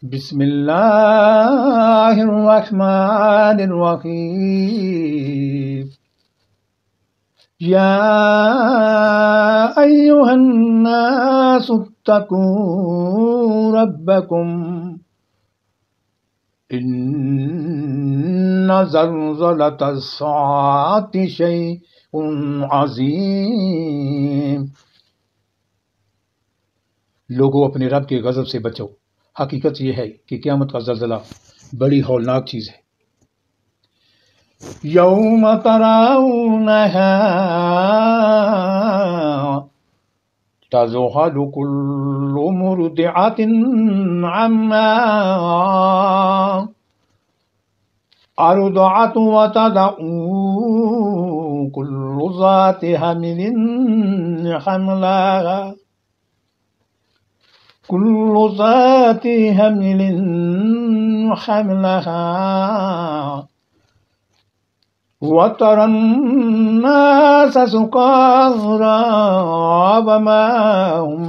بسم اللہ الرحمن الرحیم یا ایھا الناس اتقوا ربکم ان زلزلۃ الساعۃ شیء عظیم۔ لوگوں اپنے رب کے غضب سے بچو، حقیقت یہ ہے کہ قیامت کا زلزلہ بڑی ہولناک چیز ہے۔ یوم ترونھا تذہل کل مرضعۃ عما ارضعت وتضع کل ذات حمل حملها كل ذات حمل حملها وترى الناس سكارى وما هم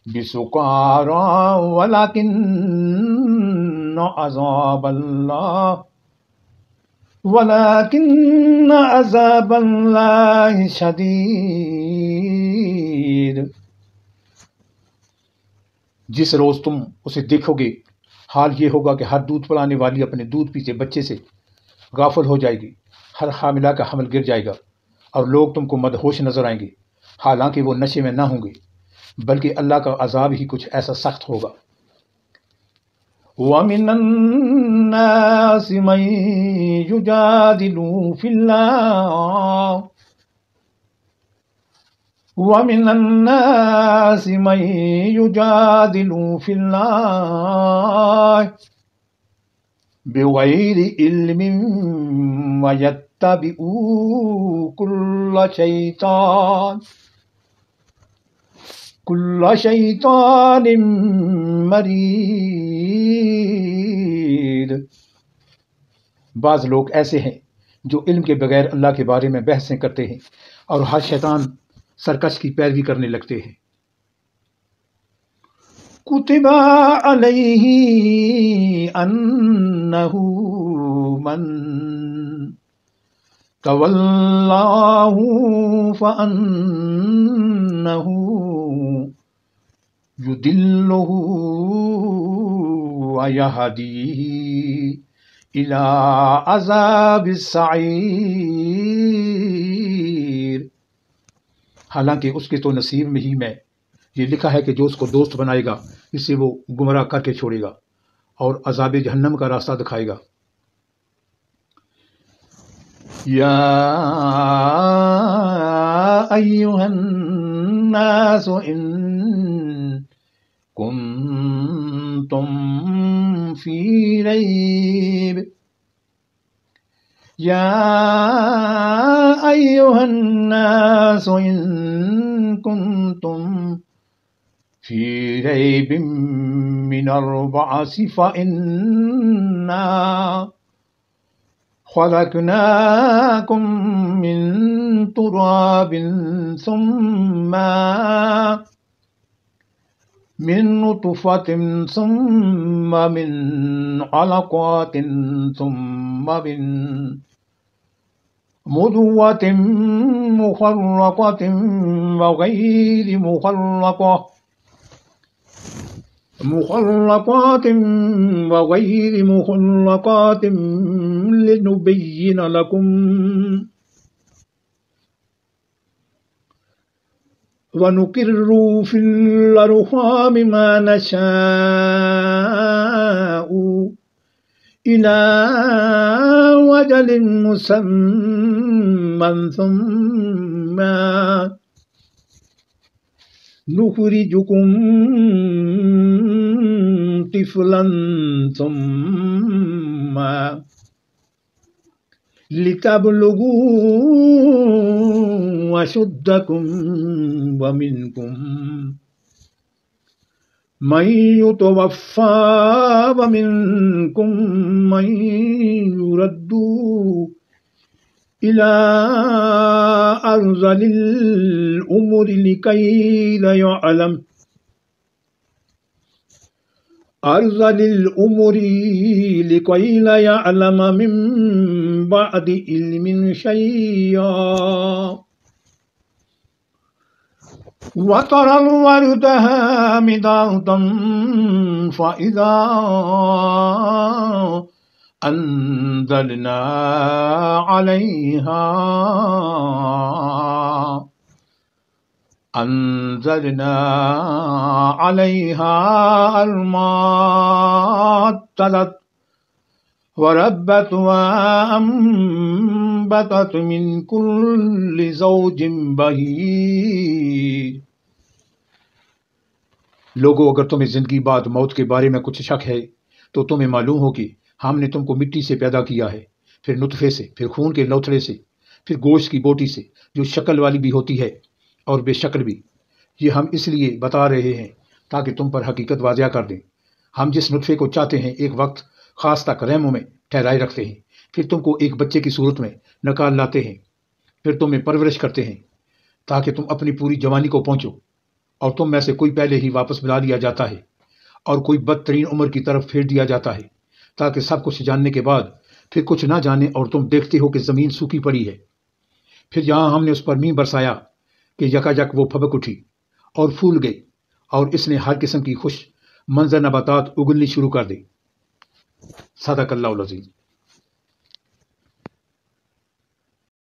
بسكارى ولكن عذاب الله شديد۔ جس روز تم اسے دیکھو گے حال یہ ہوگا کہ ہر دودھ پلانے والی اپنے دودھ پیتے بچے سے غافل ہو جائے گی، ہر حاملہ کا حمل گر جائے گا اور لوگ تم کو مدہوش نظر آئیں گے، حالانکہ وہ نشے میں نہ ہوں گے، بلکہ اللہ کا عذاب ہی کچھ ایسا سخت ہوگا۔ وَمِنَ النَّاسِ مَن يُجَادِلُ فِي اللَّهِ وَمِنَ النَّاسِ مَن يُجَادِلُ فِي اللَّهِ بِغَيْرِ عِلْمٍ وَيَتَّبِعُ كُلَّ شَيْطَانٍ مَرِيدٍ۔ بعض لوگ ایسے ہیں جو علم کے بغیر اللہ کے بارے میں بحثیں کرتے ہیں اور ہر شیطان سرکش کی پیروی کرنے لگتے ہیں۔ کتب علیہ انہ من تولاہ فانہ یضلہ ویہدیہ الی عذاب السعیر۔ حالانکہ اس کے تو نصیب میں ہی میں یہ لکھا ہے کہ جو اس کو دوست بنائے گا اسے وہ گمراہ کر کے چھوڑے گا اور عذاب جہنم کا راستہ دکھائے گا۔ یا ایھا الناس ان کنتم فی ریب یا ایھا الناس ان کنتم فی ریب من البعث فإنا خلقناکم من تراب ثم من نطفة ثم من علقات ثم من مضغة مخلقة وغير مخلقات لنبين لكم ونقر في الأرحام ما نشاء إلى وجل مسمى ثم نخرجكم طفلا ثم لتبلغوا أشدكم ومنكم من يتوفى ومنكم من يرد إلى أرذل الأمور لكي لا يعلم ارذل الامور لكي لا يعلم من بعد علم شيئا وترى الورد هامدا فإذا أنزلنا عليها الماء اهتزت وربت وأنبتت من كل زوج بهيج۔ لوگو، اگر تمہیں زندگی بعد موت کے بارے میں کچھ شک ہے تو تمہیں معلوم ہو کہ ہم نے تم کو مٹی سے پیدا کیا ہے، پھر نطفے سے، پھر خون کے لوتھڑے سے، پھر گوشت کی بوٹی سے جو شکل والی بھی ہوتی ہے اور بے شکل بھی۔ یہ ہم اس لیے بتا رہے ہیں تاکہ تم پر حقیقت واضح کر دیں۔ ہم جس نطفے کو چاہتے ہیں ایک وقت خاص تک رحموں میں ٹھہرائے رکھتے ہیں، پھر تم کو ایک بچے کی صورت میں نکال لاتے ہیں، پھر تمہیں پرورش کرتے ہیں تاکہ تم اپنی پوری جوانی کو پہنچو، اور تم میں سے کوئی پہلے ہی واپس بلا لیا جاتا ہے اور کوئی بدترین عمر کی طرف پھیر دیا جاتا ہے، تاکہ سب کچھ جاننے کے بعد پھر کچھ نہ جانے اور تم دیکھتے ہو کہ زمین سوکھی پڑی ہے۔ پھر یہاں ہم نے اس پر مینہ برسایا کہ یکایک وہ پھبک اٹھی اور پھول گئی، اور اس نے ہر قسم کی خوش منظر نباتات اگلنی شروع کر دی۔ صدق اللہ العظیم۔